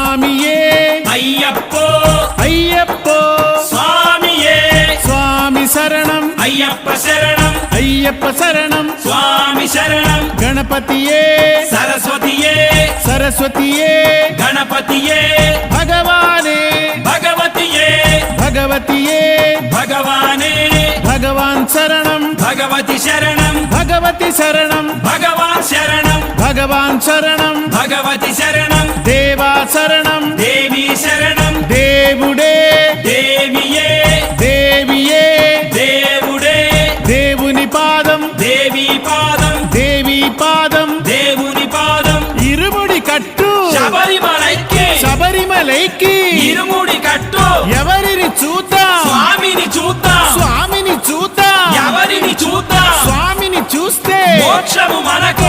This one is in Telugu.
స్వామియే అయ్యప్పో అయ్యప్పో స్వామియే స్వామి శరణం అయ్యప్ప శరణం అయ్యప్ప శరణం స్వామి శరణం గణపతియే సరస్వతియే సరస్వతియే గణపతియే భగవానే భగవతియే భగవతియే భగవానే భగవాన్ శరణం భగవతి శరణం భగవతి శరణం భగవాన్ శరణం భగవాన్ శరణం భగవతి శరణం దేవా శరణం దేవి శరణం దేవుడే దేవియే దేవియే దేవుడే దేవుని పాదం దేవి పాదం దేవి పాదం దేవుని పాదం ఇరుముడి కట్టు శబరిమలైకి శబరిమలైకి ఇరుముడి కట్టు ఎవరిని చూద్దాం స్వామిని చూద్దాం స్వామిని చూద్దాం ఎవరిని చూద్దాం స్వామిని చూస్తే మోక్షము మనకు